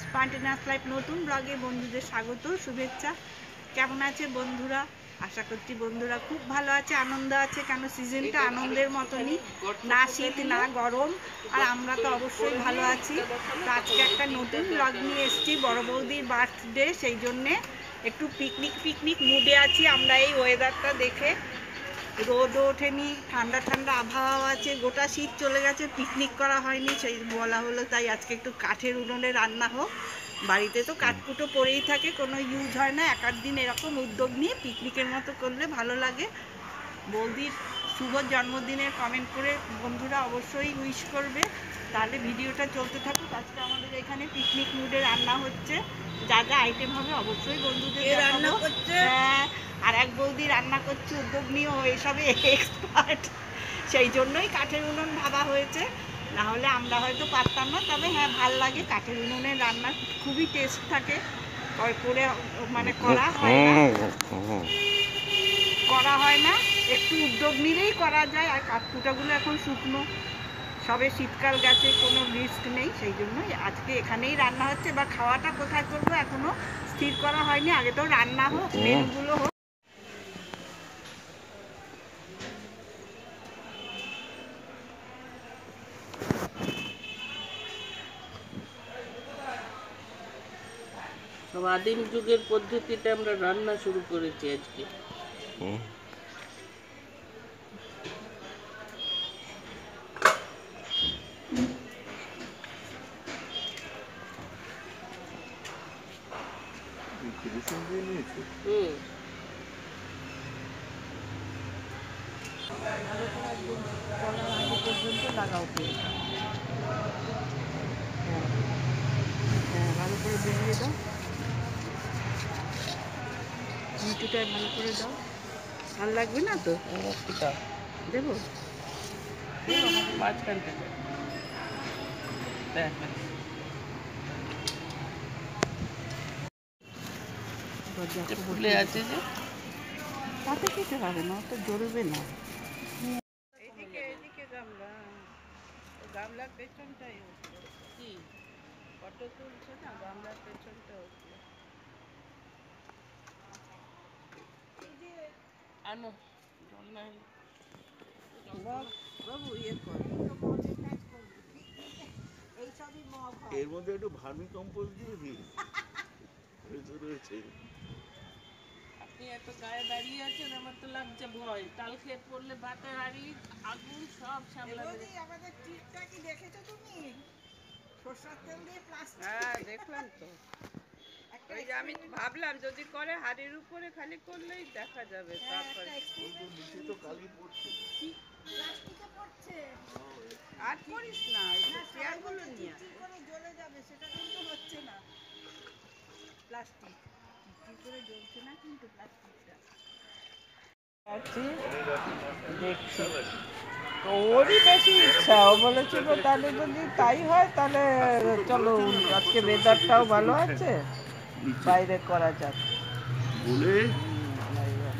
Spontaneous life নতুন ব্লগে বন্ধুদের স্বাগত, শুভেচ্ছা। কেমন আছে বন্ধুরা? আশা করছি বন্ধুরা খুব ভালো আছে, আনন্দ আছে। কেন সিজনটা আনন্দের মতনই, না শীত না গরম, আর আমরা তো অবশ্যই ভালো আছি। তো আজকে একটা নতুন ব্লগ নিয়ে এসেছি, বড় বৌদির বার্থডে, সেই জন্যে একটু পিকনিক মুডে আছি আমরা। এই ওয়েদারটা দেখে, রোদও ওঠেনি, ঠান্ডা ঠান্ডা আবহাওয়া আছে, গোটা শীত চলে গেছে, পিকনিক করা হয়নি, সেই বলা হলো তাই আজকে একটু কাঠের উনুনে রান্না হোক। বাড়িতে তো কাঠকুটো পড়েই থাকে, কোনো ইউজ হয় না। এক আধ দিন এরকম উদ্যোগ নিয়ে পিকনিকের মতো করলে ভালো লাগে। বৌদির শুভ জন্মদিনের কমেন্ট করে বন্ধুরা অবশ্যই উইশ করবে, তাহলে ভিডিওটা চলতে থাকুক। আজকে আমাদের এখানে পিকনিক মুডে রান্না হচ্ছে, যা যা আইটেম হবে অবশ্যই বন্ধুদের রান্না করছে। হ্যাঁ, আর এক বৌদি রান্না করছে উদ্যোগ নিয়ে, ও এসবে এক্সপার্ট, সেই জন্যই কাঠের উনুন ভাবা হয়েছে, না হলে আমরা হয়তো পারতাম না। তবে হ্যাঁ, ভাল লাগে কাঠের উনুনের রান্না, খুবই টেস্ট থাকে। করে মানে করা হয় না, একটু উদ্যোগ নিলেই করা যায়। আর কাঠকুটাগুলো এখন শুকনো, সবে শীতকাল গেছে, কোনো রিস্ক নেই, সেই জন্যই আজকে এখানেই রান্না হচ্ছে। বা খাওয়াটা কোথায় করবো এখনো স্থির করা হয়নি, আগে তো রান্না হোক, মেনুগুলো হোক। সব আদিম যুগের পদ্ধতিতে আমরা রান্না শুরু করেছি আজকে। লাগাও হ্যাঁ, ভালো করে বেরিয়ে দাও, মিটুটায় ভালো করে দাও। ভালো লাগবে না তো? দেবো মাঝখান থেকে ফুলে আছে যে, তাতে খেতে হবে না, তো জ্বলবে না। এদিকে গামলা, গামলার পেছনটাই হচ্ছে কি ফটো তুলছে না, গামলার পেছনটা হচ্ছে। আনো জল না বাবু, ইয়ে কর, এর মধ্যে একটু ভার্মি কম্পোস্ট দিয়ে দিই রয়েছে। আপনি এত গায়ে দাঁড়িয়ে আছেন, আমার তো লাগছে ভয়। তাল খেয়ে পড়লে বাতে হাড়ি আগুন সব সামলাবে। আমাদের টিপটা কি দেখেছো তুমি? সরষের তেল দিয়ে প্লাস্টিক। হ্যাঁ, দেখলাম তো। ওই যে আমি ভাবলাম যদি করে হাড়ির উপরে খালি করলেই দেখা যাবে। তারপরে নিচে তো কালি পড়ছে, প্লাস্টিকে পড়ছে। আর করিস না, চেয়ারগুলো নিয়ে জ্বলে যাবে, সেটা কিন্তু হচ্ছে না। প্লাস্টিক কি করে জ্বলছে না কিন্তু প্লাস্টিকটা। দেখছি ওরই বেশি ইচ্ছা, ও বলেছিল তাহলে যদি তাই হয় তাহলে চলো, আজকে ওয়েদারটাও ভালো আছে, বাইরে করা যাক বলে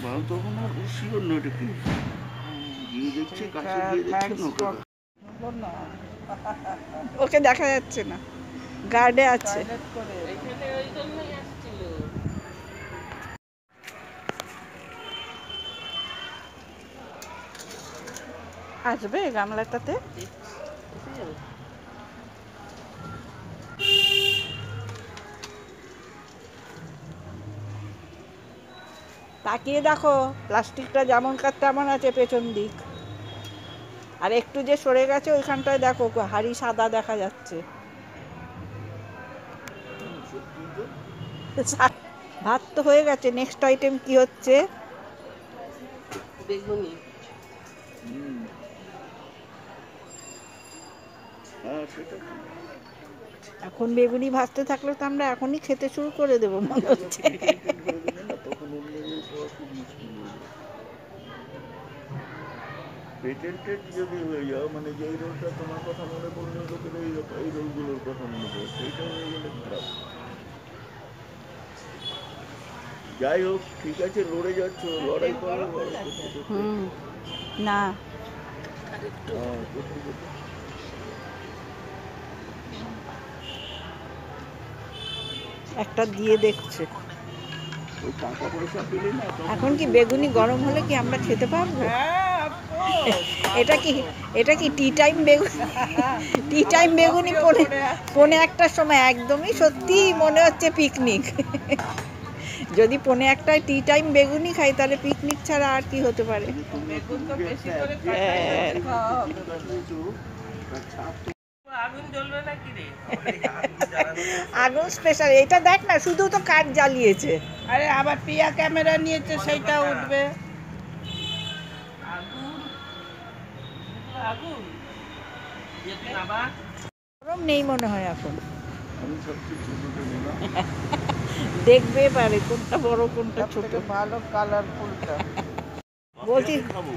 ভালো। তখন আর শিওর না এটা কি গিয়ে দেখছে, কাছে গিয়ে দেখছে না, ওকে দেখা যাচ্ছে না, গার্ডে আছে। এখানে ওই জন্যই আসছিল। আসবে গামলাটাতে। তাকিয়ে দেখো, প্লাস্টিকটা যেমন কার তেমন আছে পেছন দিক, আর একটু যে সরে গেছে ওইখানটায় দেখো হাড়ি সাদা দেখা যাচ্ছে। ভাত তো হয়ে গেছে, নেক্সট আইটেম কি হচ্ছে? বেগুনি। এখন বেগুনি ভাজতে থাকলে তো আমরা এখনই খেতে শুরু করে দেবো মনে হচ্ছে। পেটেন্টেড যদি হয়ে যাও, মানে যেই রোলটা তোমার কথা মনে পড়লে লোকের এই রোলগুলোর কথা মনে পড়ে, সেইটা হয়ে গেলে খারাপ। যাই হোক, ঠিক আছে, লড়ে যাচ্ছ, লড়াই করো। না, একটা দিয়ে দেখছে। ওই টাকা পয়সা পেলে না তখন এখন কি বেগুনি গরম হলে কি আমরা খেতে পারবো? হ্যাঁ, of course, এটা কি টি টাইম বেগুনি? টি টাইম বেগুনি পৌনে একটার সময় একদমই সত্যি মনে হচ্ছে পিকনিক। যদি পৌনে একটায় টি টাইম বেগুনি খাই তাহলে পিকনিক ছাড়া আর কি হতে পারে? বেগুন তো বেশি করে খাওয়া হবে। কিছু তার ছাপ আগুন জ্বলবে নাকি রে? আগুন স্পেশাল। এটা দেখ না, শুধু তো কাঠ জ্বালিয়েছে। আরে আবার পিয়া ক্যামেরা নিয়েছে, সেইটা উঠবে। গরম নেই মনে হয় এখন। আমি সবচেয়ে ছোটটা নিলাম। দেখবে পারে কোনটা বড় কোনটা ছোট। ভালো কালারফুলটা। বলছি খাবো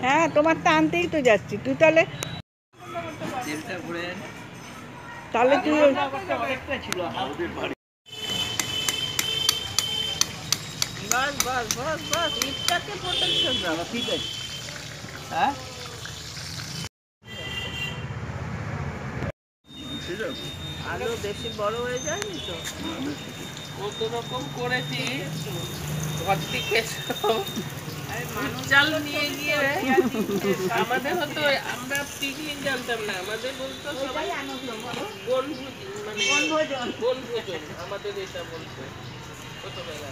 হ্যাঁ, তোমারটা আনতেই তো যাচ্ছি। তুই তাহলে তুই ওদের বাড়ি বাস বাস বাস বাস, ইটটাকে প্রোটেকশন দাও, ঠিক আছে? হ্যাঁ, ঠিক আছে আলু বেশি বড় হয়ে যায়নি তো? কত রকম করেছি, ভর্তি কেশো চাল নিয়ে গিয়ে আমাদের হতো, আমরা পিকনিক জানতাম না, আমাদের বলতো সবাই বনভোজন, আমাদের এটা বলতো ছোটবেলা।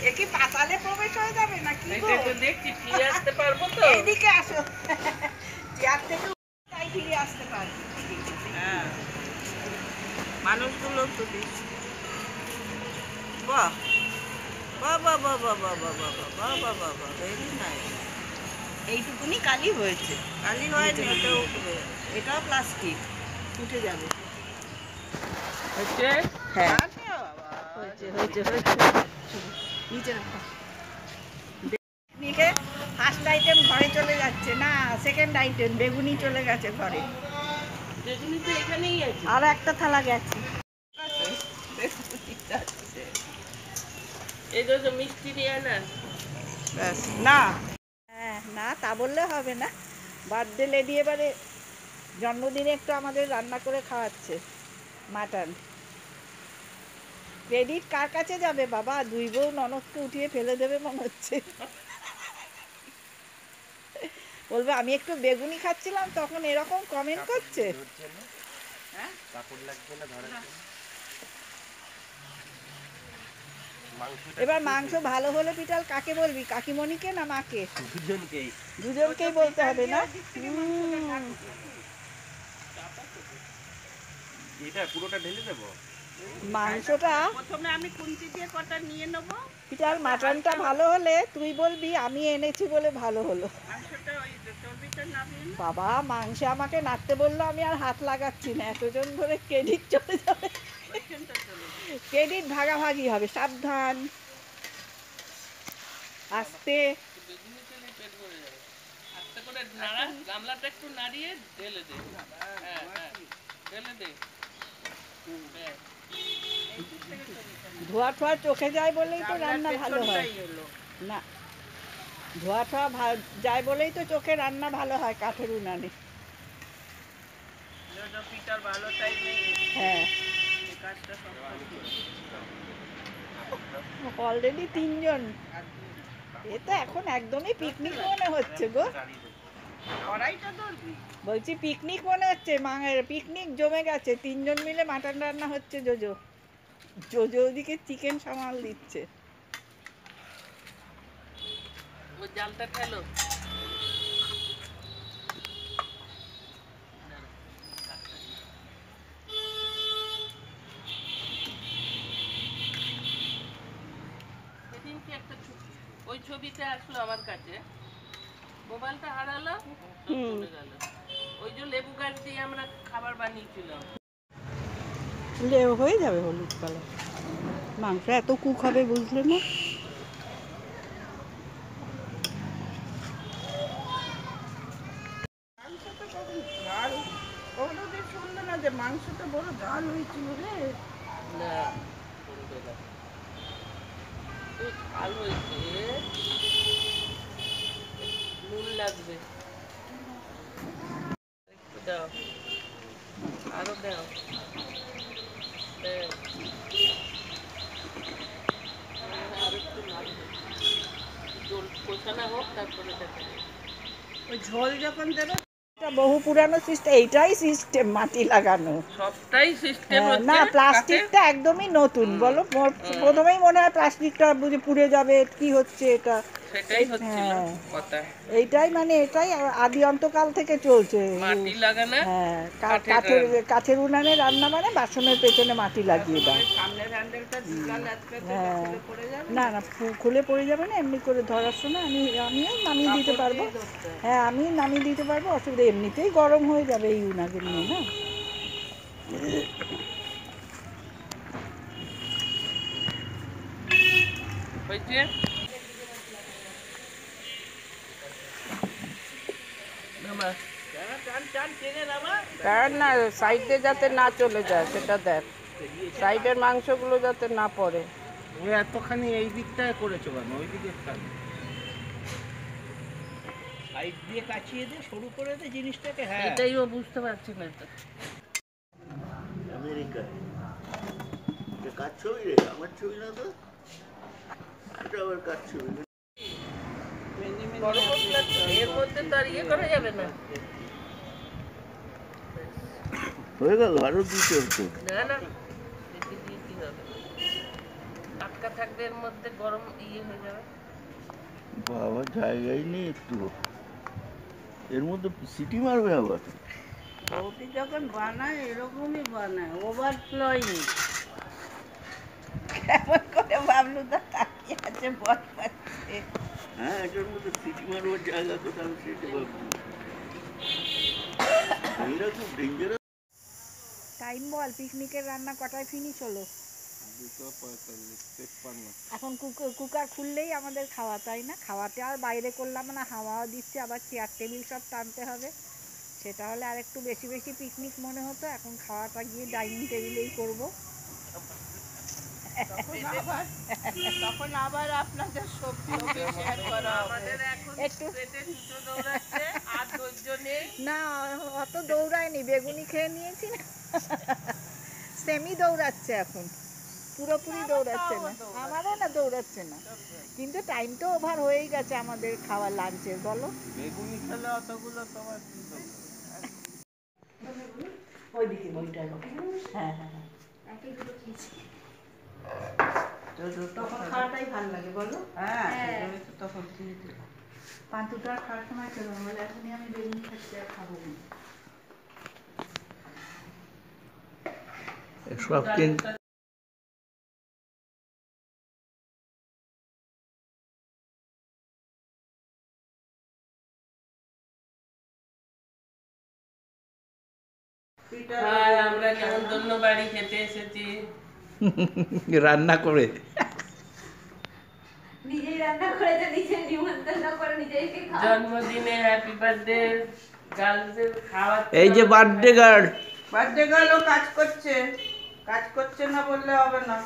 এ কি পাতালে প্রবেশ হয়ে যাবে নাকি? দেখছি ফিরে আসতে পারবো তো? এইদিকে আসো, চেয়ার থেকে তাই ফিরে আসতে পারবে। হ্যাঁ, মানুষগুলো তো দিচ্ছি। বাহ বাহ বাহ বাহ বাহ বাহ বাহ বাহ বাহ বাহ বাহ বাহ, ভেরি নাইস। এইটুকুনি কালি হয়েছে, কালি হয়নি, ওটা উঠবে। এটাও প্লাস্টিক, উঠে যাবে। হচ্ছে? হ্যাঁ, আচ্ছা বাবা। হয়েছে হয়েছে হয়েছে। নিচে রাখো। ফার্স্ট আইটেম ঘরে চলে যাচ্ছে না, সেকেন্ড আইটেম বেগুনি চলে গেছে ঘরে। বেগুনি তো এখানেই আছে। আর একটা থালা গেছে। এই তো মিষ্টি দিয়ে না। ব্যাস না, হ্যাঁ না, তা বললে হবে না। বার্থডে লেডি এবারে জন্মদিনে একটু আমাদের রান্না করে খাওয়াচ্ছে মাটন। ক্রেডিট কার কাছে যাবে বাবা? দুই বউ ননদকে উঠিয়ে ফেলে দেবে মনে হচ্ছে। বলবে আমি একটু বেগুনি খাচ্ছিলাম তখন এরকম কমেন্ট করছে। এবার মাংস ভালো হলে পিটাল কাকে বলবি? কাকিমণিকে না মাকে? দুজনকেই বলতে হবে না? এটা পুরোটা ঢেলে দেবো। মাংসটা প্রথমে আমি কুঞ্চি দিয়ে কটা নিয়ে নেবো। পিটাল মাটনটা ভালো হলে তুই বলবি আমি এনেছি বলে ভালো হলো। মাংসটা ওই চর্বিটা নামিয়ে নে। বাবা মাংসে আমাকে নাড়তে বললো, আমি আর হাত লাগাচ্ছি না, এতজন ধরে ক্রেডিট চলে যাবে। ওইখানটা চলে যাবে। ক্রেডিট ভাগাভাগি হবে, সাবধান, আস্তে। বেগুনি তেলে পেট ভরে যাবে। আস্তে করে নাড়া, গামলাটা একটু নাড়িয়ে ঢেলে দে। হ্যাঁ হ্যাঁ, ঢেলে দে। ব্যাস। ধোয়া ঠোয়া চোখে যায় বলেই তো রান্না ভালো হয় না। ধোয়া ঠোয়া যায় বলেই তো চোখে রান্না ভালো হয় কাঠের উনানে। পিটার ভালো টাইমে হ্যাঁ, এই কাজটা অলরেডি 3 জন। এ তো এখন একদমই পিকনিক মনে হচ্ছে গো। কড়াইটা ধরবি। বলছি পিকনিক মনে হচ্ছে, পিকনিক জমে গেছে। 3 জন মিলে মাটন রান্না হচ্ছে। জোজো জোজো ওদিকে চিকেন সামাল দিচ্ছে। ওই জালটা ঠেলো। সেদিনকে একটা ওই ছবিতে আসলো আমার কাছে, মোবাইলটা হারালো, সব চলে গেল। ওই যে লেবু গাছ দিয়ে আমরা খাবার বানিয়েছিলাম। হয়ে যাবে হলুদ কালার। মাংস এত কুক হবে বুঝলে না? মাংসটা কখন ঝাল, ওগুলো দিয়ে শুনলো না যে মাংসটা বড় ঝাল হয়েছিল রে। না, ঝোল যখন দেবে, এটা বহু পুরানো সিস্টেম, এইটাই সিস্টেম মাটি লাগানো, সবটাই সিস্টেম হচ্ছে না প্লাস্টিকটা একদমই নতুন। বলো প্রথমেই মনে হয় প্লাস্টিকটা বুঝে পুড়ে যাবে, কি হচ্ছে এটা, সেটাই হচ্ছিল কথা। এইটাই মানে এটাই আদি অন্তকাল থেকে চলছে। মাটি লাগানো, হ্যাঁ, কাঠের উনানে রান্না মানে বাসনের পেছনে মাটি লাগিয়ে দাও। সামনের হ্যান্ডেলটা ঝুলালে আজকে পড়ে যাবে না না, খুলে পড়ে যাবে না, এমনি করে ধরার সময় আমিও নামিয়ে দিতে পারবো। হ্যাঁ, আমি নামিয়ে দিতে পারবো, অসুবিধা, এমনিতেই গরম হয়ে যাবে এই উনাকে নিয়ে না। হয়েছে। কারণ না সাইডে যাতে না চলে যায় সেটা দেখ, সাইডের মাংসগুলো যাতে না পড়ে। ও এতখানি এই দিকটায় করেছো কেন? ওই দিকে সাইড দিয়ে কাচিয়ে দে, সরু করে দে জিনিসটাকে। হ্যাঁ, এটাই ও বুঝতে পারছে না তো। আমেরিকায় এটা কার ছবি রে? আমার ছবি না তো, এটা আবার কার ছবি? এর মধ্যে তো আর ইয়ে করা যাবে না। হয়ে গেল, আরো দিতে হতো। না না, বেশি দিয়ে কি হবে, আটকা থাকবে এর মধ্যে, গরম ইয়ে হয়ে যাবে। বাবা জায়গায় নেই একটু, এর মধ্যে সিটি মারবে আবার। বৌদি যখন বানায় এরকমই বানায়, ওভারফ্লোয়িং। কেমন করে বাবলু দা তাকিয়ে আছে, বল পাচ্ছে। হ্যাঁ, এটার মধ্যে সিটি মারবার জায়গা কোথাও, সেটা ভাবছি। এরা খুব ডেঞ্জারাস। টাইম বল, পিকনিকের রান্না কটায় ফিনিশ হলো? এখন কুকার খুললেই আমাদের খাওয়া, তাই না? খাওয়াতে আর বাইরে করলাম না, হাওয়াও দিচ্ছে, আবার চেয়ার টেবিল সব টানতে হবে। সেটা হলে আর একটু বেশি বেশি পিকনিক মনে হতো। এখন খাওয়াটা গিয়ে ডাইনিং টেবিলেই করবো। তখন আবার আপনাদের সবজি শেয়ার করা হবে। একটু আর ধৈর্য নেই। না, অত দৌড়ায়নি, বেগুনি খেয়ে নিয়েছি না। সেমি দৌড়াচ্ছে এখন, পুরোপুরি দৌড়াচ্ছে না। আমারও না দৌড়াচ্ছে না, কিন্তু টাইম তো ওভার হয়েই গেছে আমাদের খাওয়া লাঞ্চের। বলো, বেগুনি খেলে অতগুলো তোমার কি হবে? ওইদিকে বইটা, হ্যাঁ হ্যাঁ হ্যাঁ, তখন খাওয়াটাই ভালো লাগে। বলো, হ্যাঁ, তখন দিয়ে দিলাম। পান্তুটা খাওয়ার সময় খেলাম, বলে এখনই আমি বেগুনি খাচ্ছি, আর খাবো না। সব কিন্তু আর আমরা নেমন্তন্ন বাড়ি খেতে এসেছি। রান্না করে নিজেই রান্না করেছে, নিজেই নিমন্ত্রণ করে নিজেই খাওয়া। জন্মদিনে হ্যাপি বার্থডে গার্লসের খাওয়া। এই যে বার্থডে গার্ল, বার্থডে গার্লও কাজ করছে, কাজ করছে না বললে হবে না।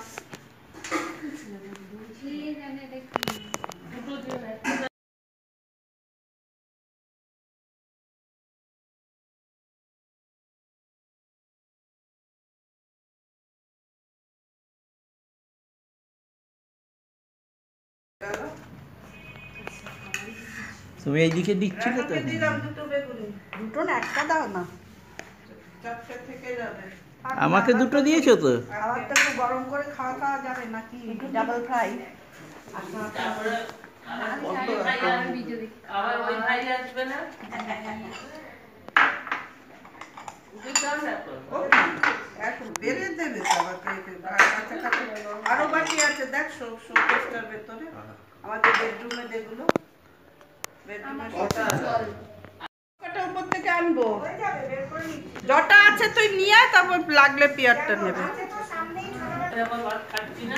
তুমি এইদিকে দিচ্ছিলে তো? দিলাম দুটো বেগুনি, দুটো না, একটা দাও না। চারটে থেকে যাবে। আমাকে দুটো দিয়েছো তো? খাবারটা একটু গরম করে খাওয়া যাবে নাকি? Double fry. আবার ওই ভাই আসবে না? বুঝলাম না তো। এখন বেড়ে দেবে তো আবার কাছে কাছে। আরো বাকি আছে, দেখ শোকেসটার ভেতরে, আমাদের বেডরুমে যেগুলো, বেডরুমে কটা উপর থেকে আনবো। যটা আছে তুই নিয়ে আয়, তারপর লাগলে পেয়ারটা নেবে। আবার ভাত খাচ্ছি না।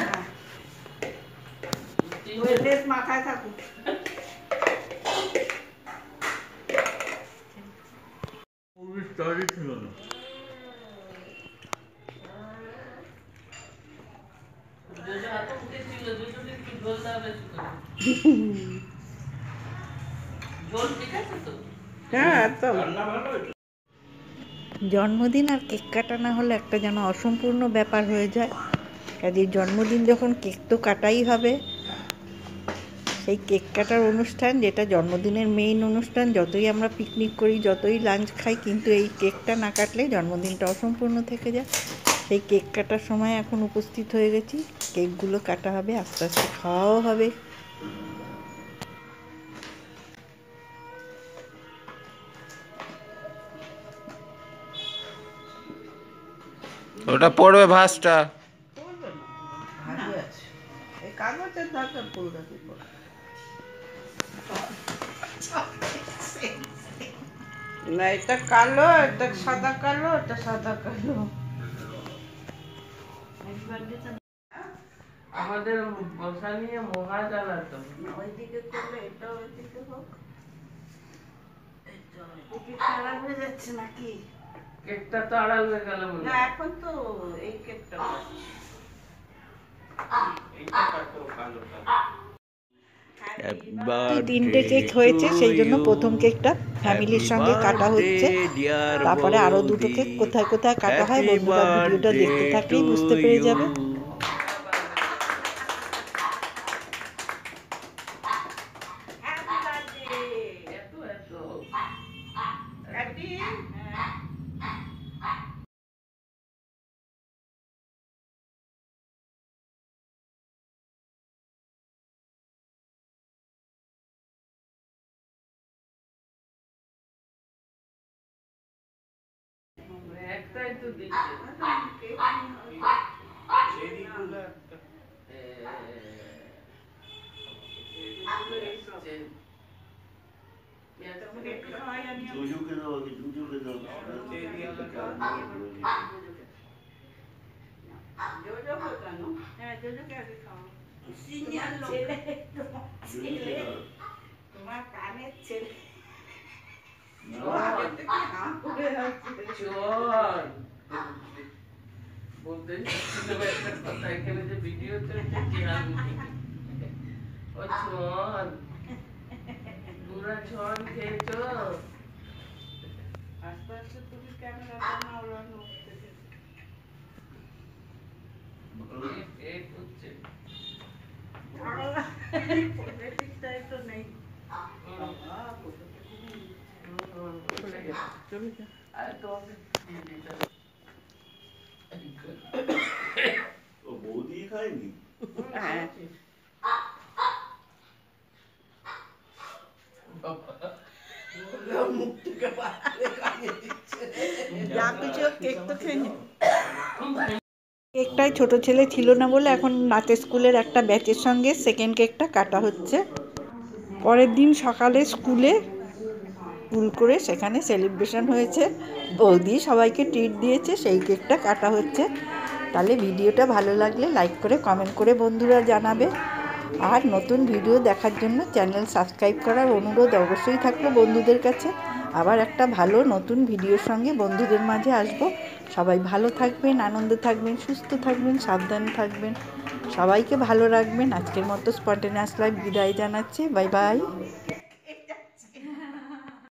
মাথায় থাকুক। ছিল না। দুটো হাতে মুখে ছিল, দুটোকে একটু ঝোল দেওয়া বেশি করে। ঝোল ঠিক আছে তো? হ্যাঁ, তো জন্মদিন আর কেক কাটা না হলে একটা যেন অসম্পূর্ণ ব্যাপার হয়ে যায়। কাজে জন্মদিন যখন কেক তো কাটাই হবে, এই কেক কাটার অনুষ্ঠান, যেটা জন্মদিনের মেইন অনুষ্ঠান। যতই আমরা পিকনিক করি, যতই লাঞ্চ খাই, কিন্তু এই কেকটা না কাটলে জন্মদিনটা অসম্পূর্ণ থেকে যায়। সেই কেক কাটার সময় এখন উপস্থিত হয়ে গেছি। কেকগুলো কাটা হবে, আস্তে আস্তে খাওয়াও হবে। ওটা পড়বে ভাঁজটা। ভালো আছে, এই কাগজের দরকার ফুলগাছি পড়ে। না, এটা কালো, এটা সাদা কালো, এটা সাদা কালো। আমাদের বসা নিয়ে মহা জ্বালাতো। ওইদিকে করলে এটা ওইদিকে হোক। খারাপ হয়ে যাচ্ছে নাকি? কেকটা তো আড়াল হয়ে গেল মনে না, হয়। এখন তো এই কেকটা এইটা কাটো কালোটা। তিনটে কেক হয়েছে, সেই জন্য প্রথম কেকটা ফ্যামিলির সঙ্গে কাটা হচ্ছে। তারপরে আরো দুটো কেক কোথায় কোথায় কাটা হয় বন্ধুরা ভিডিওটা দেখতে থাকলেই বুঝতে পেরে যাবে। এত এত একটাই তো দিচ্ছে। জুজুকে দাও, আগে জুজুকে দাও। তোমার কানের ছেলে চল বলতে চাচ্ছিলাম একটা কথা, এখানে যে ভিডিও চলছে চেয়ার ও চল পুরা ছন খেয়েছো। আস্তে আস্তে তুমি ক্যামেরাটা না ওড়ানো এই হচ্ছে পলিটিক্সটাই তো নেই। চলে যা আর তোমাকে দিয়ে দিতে ও বৌদি খায়নি? হ্যাঁ, যা কিছু কেক তো খেয়ে নি। কেকটায় ছোট ছেলে ছিল না বলে এখন নাচের স্কুলের একটা ব্যাচের সঙ্গে সেকেন্ড কেকটা কাটা হচ্ছে। পরের দিন সকালে স্কুলে স্কুল করে সেখানে সেলিব্রেশন হয়েছে, বৌদি সবাইকে ট্রিট দিয়েছে, সেই কেকটা কাটা হচ্ছে। তাহলে ভিডিওটা ভালো লাগলে লাইক করে কমেন্ট করে বন্ধুরা জানাবে। আর নতুন ভিডিও দেখার জন্য চ্যানেল সাবস্ক্রাইব করার অনুরোধ অবশ্যই থাকলো বন্ধুদের কাছে। আবার একটা ভালো নতুন ভিডিওর সঙ্গে বন্ধুদের মাঝে আসবো। সবাই ভালো থাকবেন, আনন্দে থাকবেন, সুস্থ থাকবেন, সাবধানে থাকবেন, সবাইকে ভালো রাখবেন। আজকের মতো স্পন্টেনিয়াস লাইভ বিদায় জানাচ্ছি। Bye bye.